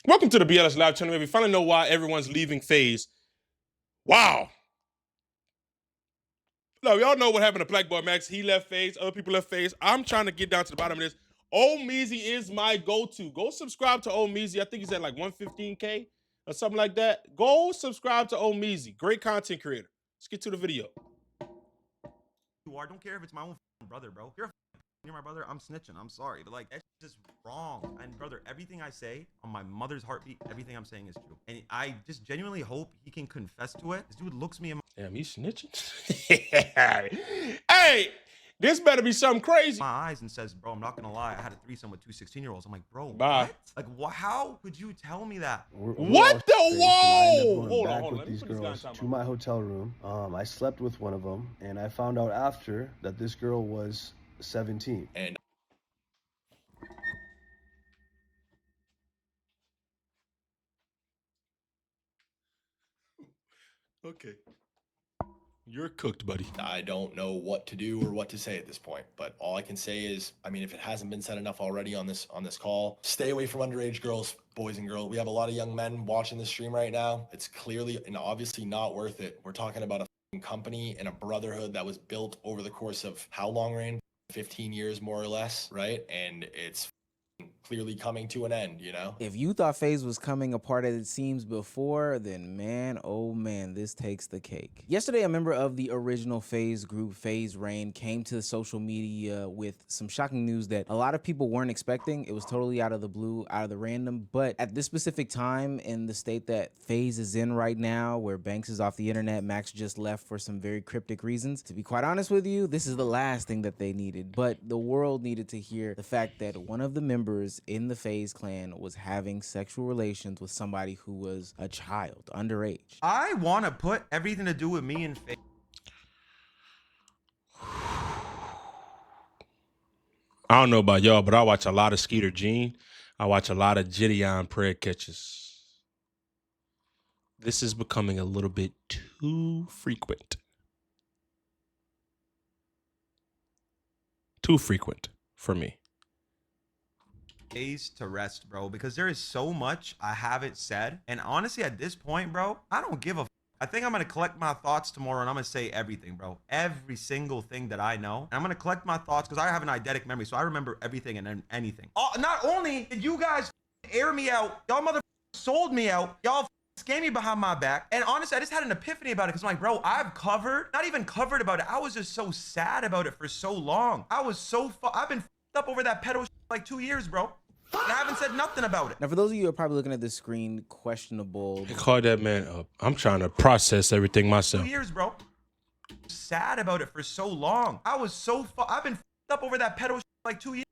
Welcome to the BLS Live channel. We finally know why everyone's leaving FaZe. Wow. Now, we all know what happened to Black Boy Max. He left FaZe. Other people left FaZe. I'm trying to get down to the bottom of this. Old Meezy is my go-to. Go subscribe to Old Meezy. I think he's at like 115K or something like that. Go subscribe to Old Meezy. Great content creator. Let's get to the video. I don't care if it's my own brother, bro. You're my brother, I'm snitching. I'm sorry, but like that's just wrong. And brother, everything I say on my mother's heartbeat, everything I'm saying is true. And I just genuinely hope he can confess to it. This dude looks me in my damn, he's snitching. Hey, this better be something crazy. My eyes and says, bro, I'm not gonna lie, I had a threesome with two 16-year-olds. I'm like, bro, bye. What? Like, how could you tell me that? What the whoa? Hold on. With these girls to my hotel room. I slept with one of them, and I found out after that this girl was 17. And okay, you're cooked, buddy. I don't know what to do or what to say at this point, but all I can say is, I mean, if it hasn't been said enough already on this call, stay away from underage girls, boys and girls. We have a lot of young men watching this stream right now. It's clearly and obviously not worth it. We're talking about a company and a brotherhood that was built over the course of how long, Rain? 15 years more or less, right? And it's clearly coming to an end, you know? If you thought FaZe was coming apart as it seems before, then man, oh man, this takes the cake. Yesterday, a member of the original FaZe group, FaZe Rain, came to social media with some shocking news that a lot of people weren't expecting. It was totally out of the blue, out of the random, but at this specific time in the state that FaZe is in right now, where Banks is off the internet, Max just left for some very cryptic reasons. To be quite honest with you, this is the last thing that they needed, but the world needed to hear the fact that one of the members in the FaZe clan was having sexual relations with somebody who was a child, underage. I want to put everything to do with me and FaZe. I don't know about y'all, but I watch a lot of Skeeter Jean. I watch a lot of Gideon prayer catches. This is becoming a little bit too frequent. Too frequent for me. Days to rest, bro, because there is so much I haven't said, and honestly at this point, bro, I don't give a I think I'm gonna collect my thoughts tomorrow and I'm gonna say everything, bro, every single thing that I know, and I'm gonna collect my thoughts because I have an eidetic memory, so I remember everything and anything. Not only did you guys air me out, y'all mother sold me out, y'all scammed me behind my back, and honestly I just had an epiphany about it because I'm like, bro, I've covered, not even covered about it, I was just so sad about it for so long. I was so I've been up over that pedo like 2 years, bro. And I haven't said nothing about it. Now, for those of you who are probably looking at the screen, questionable. They called that man up. I'm trying to process everything myself. 2 years, bro. Sad about it for so long. I was so I've been up over that pedo like 2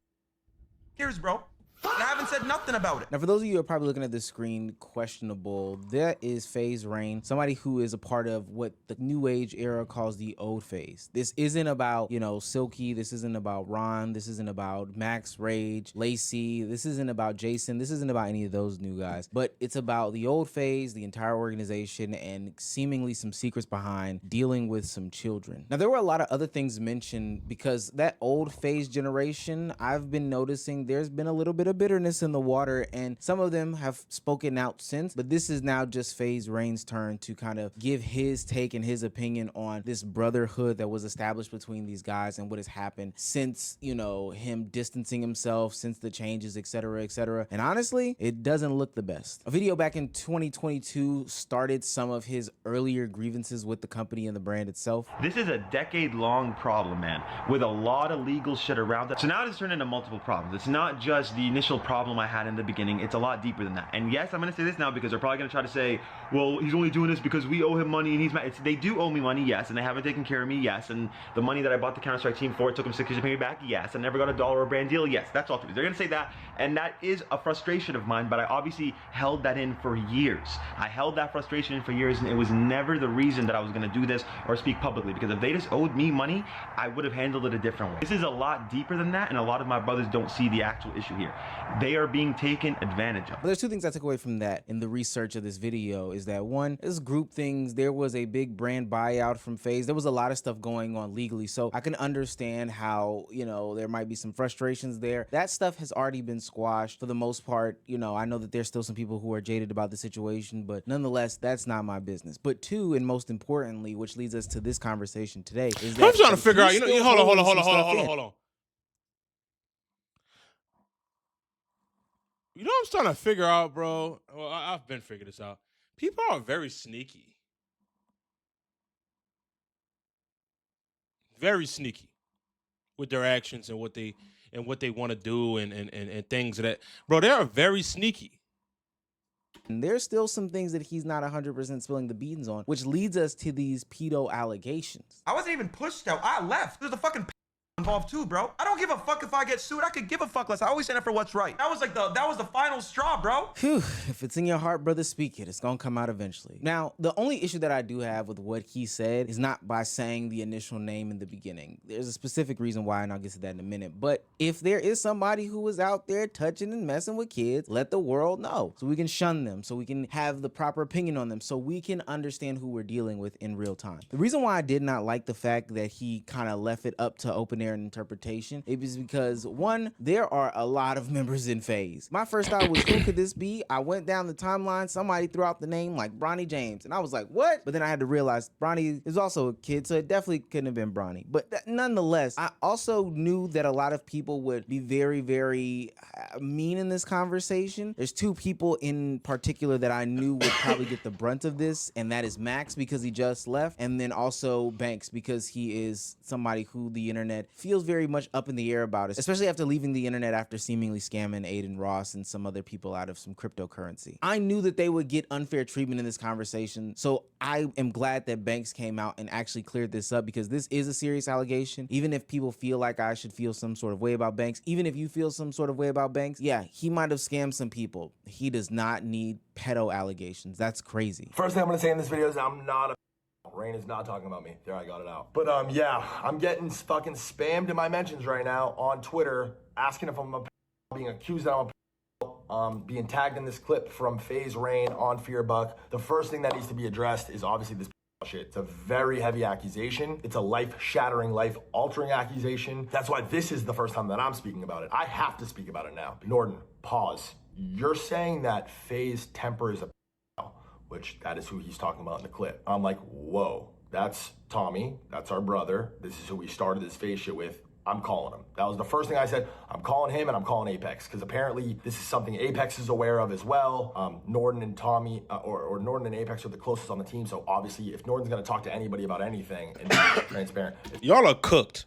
years, bro. And I haven't said nothing about it. Now, for those of you who are probably looking at the screen, questionable, that is FaZe Rain, somebody who is a part of what the new age era calls the old FaZe. This isn't about, you know, Silky. This isn't about Ron. This isn't about Max, Rage, Lacey. This isn't about Jason. This isn't about any of those new guys. But it's about the old FaZe, the entire organization, and seemingly some secrets behind dealing with some children. Now, there were a lot of other things mentioned because that old FaZe generation, I've been noticing there's been a little bit of bitterness in the water, and some of them have spoken out since, but this is now just FaZe Rain's turn to kind of give his take and his opinion on this brotherhood that was established between these guys and what has happened since, you know, him distancing himself, since the changes, etc., etc. And honestly, it doesn't look the best. A video back in 2022 started some of his earlier grievances with the company and the brand itself. This is a decade-long problem, man, with a lot of legal shit around it. So now it's turned into multiple problems. It's not just the initial problem I had in the beginning. It's a lot deeper than that. And yes, I'm going to say this now because they're probably going to try to say, well, he's only doing this because we owe him money and he's mad. They do owe me money, yes, and they haven't taken care of me, yes, and the money that I bought the Counter-Strike team for, it took them 6 years to pay me back, yes, I never got a dollar or brand deal, yes, that's all true. They're going to say that, and that is a frustration of mine, but I obviously held that in for years. I held that frustration in for years, and it was never the reason that I was going to do this or speak publicly, because if they just owed me money, I would have handled it a different way. This is a lot deeper than that, and a lot of my brothers don't see the actual issue here. they are being taken advantage of. But there's two things I took away from that in the research of this video is that one, this group things, there was a big brand buyout from FaZe. There was a lot of stuff going on legally. So I can understand how, you know, there might be some frustrations there. That stuff has already been squashed for the most part. You know, I know that there's still some people who are jaded about the situation, but nonetheless, that's not my business. But two, and most importantly, which leads us to this conversation today, is that I'm trying to figure out, he's you know, still hold holding some on. stuff in. You know what I'm trying to figure out, bro? Well, I've been figuring this out. People are very sneaky. Very sneaky with their actions and what they want to do and things that, bro, they are very sneaky. And there's still some things that he's not 100% spilling the beans on, which leads us to these pedo allegations. I wasn't even pushed out. I left. There's a fucking involved too, bro. I don't give a fuck if I get sued. I could give a fuck less. I always stand up for what's right. That was the final straw, bro. Phew, if it's in your heart, brother, speak it. It's gonna come out eventually. Now, the only issue that I do have with what he said is not by saying the initial name in the beginning. There's a specific reason why, and I'll get to that in a minute. But if there is somebody who is out there touching and messing with kids, let the world know so we can shun them, so we can have the proper opinion on them, so we can understand who we're dealing with in real time. The reason why I did not like the fact that he kind of left it up to open air and interpretation, it was because one, there are a lot of members in FaZe. My first thought was, who could this be? I went down the timeline, somebody threw out the name like Bronny James, and I was like, what? But then I had to realize Bronny is also a kid, so it definitely couldn't have been Bronny. But nonetheless, I also knew that a lot of people would be very, very mean in this conversation. There's two people in particular that I knew would probably get the brunt of this, and that is Max because he just left, and then also Banks because he is somebody who the internet feels very much up in the air about it, especially after leaving the internet after seemingly scamming Aiden Ross and some other people out of some cryptocurrency. I knew that they would get unfair treatment in this conversation, so I am glad that Banks came out and actually cleared this up because this is a serious allegation. Even if people feel like I should feel some sort of way about Banks, even if you feel some sort of way about Banks, yeah, he might have scammed some people. He does not need pedo allegations. That's crazy. First thing I'm gonna say in this video is I'm not a Rain is not talking about me. There, I got it out. But yeah, I'm getting fucking spammed in my mentions right now on Twitter, asking if I'm being accused that I'm being tagged in this clip from FaZe Rain on Fearbuck. The first thing that needs to be addressed is obviously this shit. It's a very heavy accusation. It's a life-shattering, life-altering accusation. That's why this is the first time that I'm speaking about it. I have to speak about it now. Norden, pause. You're saying that FaZe Temper is a which that is who he's talking about in the clip. I'm like, whoa, that's Tommy. That's our brother. This is who we started this FaZe shit with. I'm calling him. That was the first thing I said. I'm calling him and I'm calling Apex because apparently this is something Apex is aware of as well. Norden and Tommy, or Norden and Apex are the closest on the team. So obviously if Norden's going to talk to anybody about anything and be transparent. Y'all are cooked.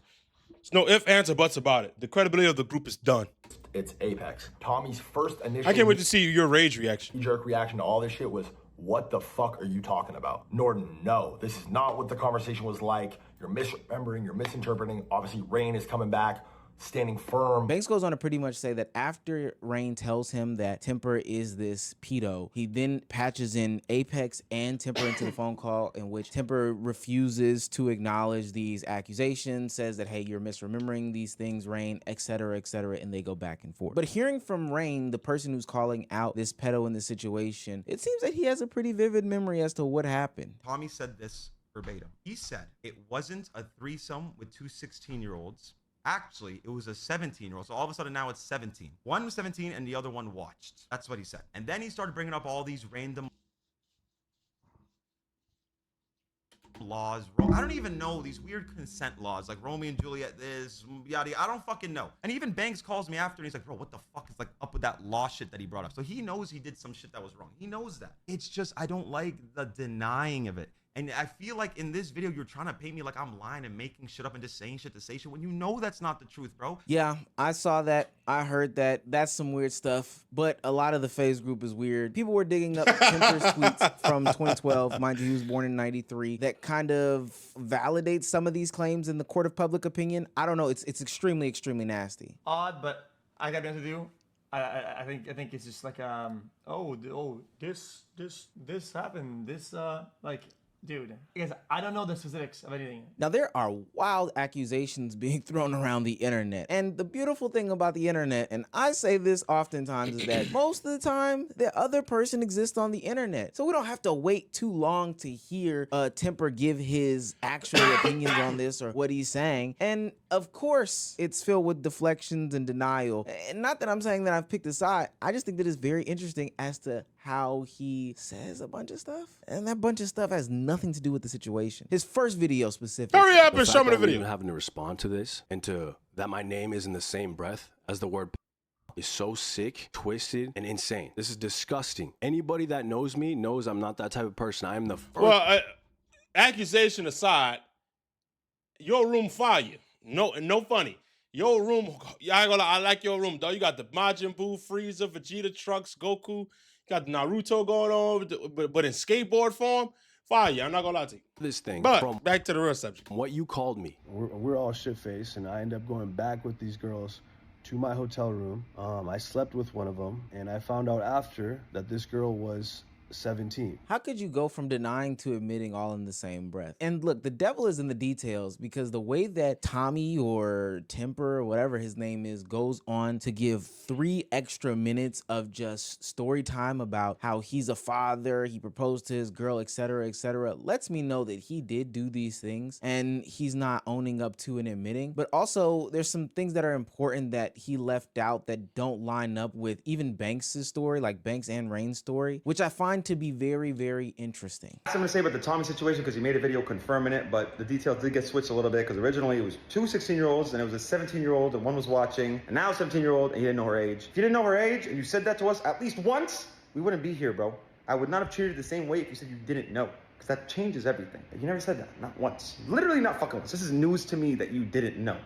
There's no ifs, ands, or buts about it. The credibility of the group is done. It's Apex. Tommy's first initial... I can't wait to see your rage reaction. Jerk reaction to all this shit was, what the fuck are you talking about? Norden, no, this is not what the conversation was like. You're misremembering, you're misinterpreting. Obviously, Rain is coming back, standing firm. Banks goes on to pretty much say that after Rain tells him that Temper is this pedo, he then patches in Apex and Temper into the phone call in which Temper refuses to acknowledge these accusations, says that, hey, you're misremembering these things, Rain, etc., and they go back and forth. But hearing from Rain, the person who's calling out this pedo in this situation, it seems that he has a pretty vivid memory as to what happened. Tommy said this verbatim. He said it wasn't a threesome with two 16-year-olds. Actually, it was a 17-year-old. So all of a sudden now it's 17. One was 17 and the other one watched. That's what he said. And then he started bringing up all these random laws. I don't even know these weird consent laws like Romeo and Juliet, this, yada, I don't fucking know. And even Banks calls me after and he's like, bro, what the fuck is like up with that law shit that he brought up? So he knows he did some shit that was wrong. He knows that. It's just, I don't like the denying of it. And I feel like in this video, you're trying to paint me like I'm lying and making shit up and just saying shit to say shit when you know that's not the truth, bro. Yeah, I saw that. I heard that. That's some weird stuff. But a lot of the FaZe group is weird. People were digging up Temper's tweets from 2012. Mind you, he was born in 93. That kind of validates some of these claims in the court of public opinion. I don't know. It's extremely, extremely nasty. Odd, but I gotta be honest with you. I think it's just like this happened. This like Dude, because I don't know the specifics of anything. Now, there are wild accusations being thrown around the internet. And the beautiful thing about the internet, and I say this oftentimes, is that most of the time, the other person exists on the internet. So we don't have to wait too long to hear Temper give his actual opinions on this or what he's saying. And of course, it's filled with deflections and denial. And not that I'm saying that I've picked a side. I just think that it's very interesting as to how he says a bunch of stuff. And that bunch of stuff has nothing to do with the situation. His first video specifically. Hurry up The and fact show me the that I'm video. even having to respond to this and to that my name is in the same breath as the word is so sick, twisted, and insane. This is disgusting. Anybody that knows me knows I'm not that type of person. I am the first. Well, accusation aside, your room fire. No funny. Your room, I ain't gonna lie, I like your room, though. You got the Majin Buu, Frieza, Vegeta, Trunks, Goku. You got the Naruto going on, but in skateboard form, fire. I'm not gonna lie to you. This thing But from back to the real subject. what you called me. We're all shit-faced, and I end up going back with these girls to my hotel room. I slept with one of them, and I found out after that this girl was 17. How could you go from denying to admitting all in the same breath? And look, the devil is in the details, because the way that Tommy or Temper or whatever his name is goes on to give 3 extra minutes of just story time about how he's a father, he proposed to his girl, etc., lets me know that he did do these things and he's not owning up to and admitting. But also there's some things that are important that he left out that don't line up with even Banks' story, like Banks and Rain's story, which I find to be very, very interesting. I'm gonna say about the Tommy situation because he made a video confirming it, but the details did get switched a little bit because originally it was 2 16-year-olds and it was a 17-year-old and one was watching, and now a 17-year-old and he didn't know her age. If you didn't know her age and you said that to us at least once, we wouldn't be here, bro. I would not have treated it the same way if you said you didn't know, because that changes everything. You never said that, not once. Literally not fucking once. This is news to me that you didn't know.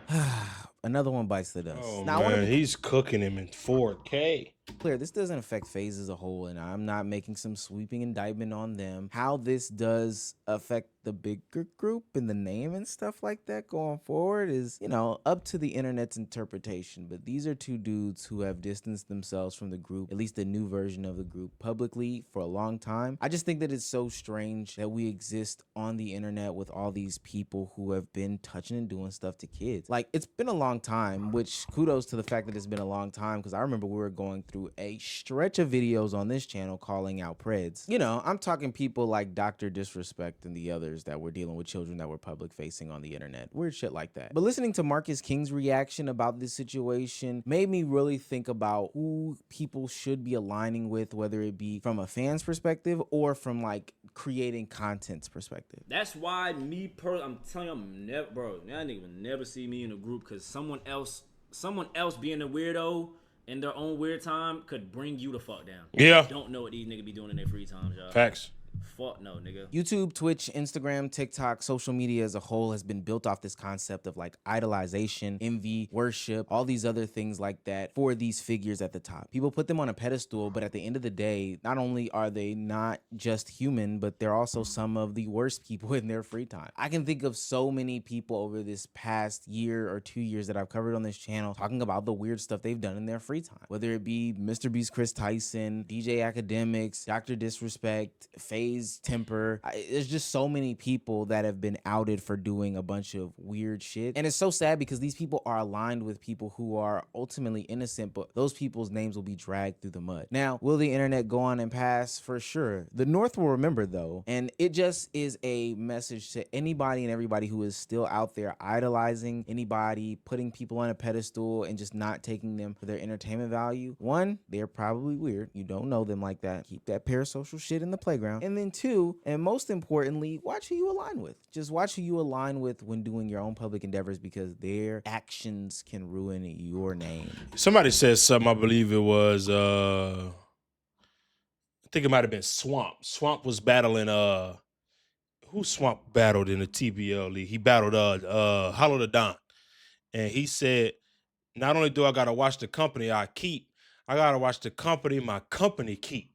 Another one bites the dust. Oh, Now, I wanna man, be he's cooking him in 4K. clear, this doesn't affect FaZe as a whole, and I'm not making some sweeping indictment on them. How this does affect the bigger group and the name and stuff like that going forward is, you know, up to the internet's interpretation. But these are 2 dudes who have distanced themselves from the group, at least the new version of the group, publicly for a long time. I just think that it's so strange that we exist on the internet with all these people who have been touching and doing stuff to kids. Like, it's been a long time, which kudos to the fact that it's been a long time, because I remember we were going through a stretch of videos on this channel calling out Preds. You know, I'm talking people like Dr. Disrespect and the others that were dealing with children that were public facing on the internet. Weird shit like that. But listening to Marcus King's reaction about this situation made me really think about who people should be aligning with, whether it be from a fan's perspective or from like creating content's perspective. That's why I'm telling you, I'm never, bro, that nigga would never see me in a group, because someone else being a weirdo in their own weird time could bring you the fuck down. Yeah. Don't know what these niggas be doing in their free time, y'all. Facts. Fuck no, nigga. YouTube, Twitch, Instagram, TikTok, social media as a whole has been built off this concept of like idolization, envy, worship, all these other things like that for these figures at the top. People put them on a pedestal, but at the end of the day, not only are they not just human, but they're also some of the worst people in their free time. I can think of so many people over this past year or 2 years that I've covered on this channel talking about the weird stuff they've done in their free time, whether it be Mr. Beast Chris Tyson, DJ Academics, Dr. Disrespect, FaZe Temper. There's just so many people that have been outed for doing a bunch of weird shit. And it's so sad because these people are aligned with people who are ultimately innocent, but those people's names will be dragged through the mud. Now, will the internet go on and pass? For sure. The North will remember though. And it just is a message to anybody and everybody who is still out there idolizing anybody, putting people on a pedestal and just not taking them for their entertainment value. 1, they're probably weird. You don't know them like that. Keep that parasocial shit in the playground. And then 2, and most importantly, watch who you align with. Just watch who you align with when doing your own public endeavors, because their actions can ruin your name. Somebody said something, I believe it was, I think it might have been Swamp. Swamp was battling, who Swamp battled in the TBL league? He battled Hollow the Don. And he said, not only do I got to watch the company I keep, I got to watch the company my company keep.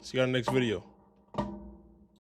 See you on the next video.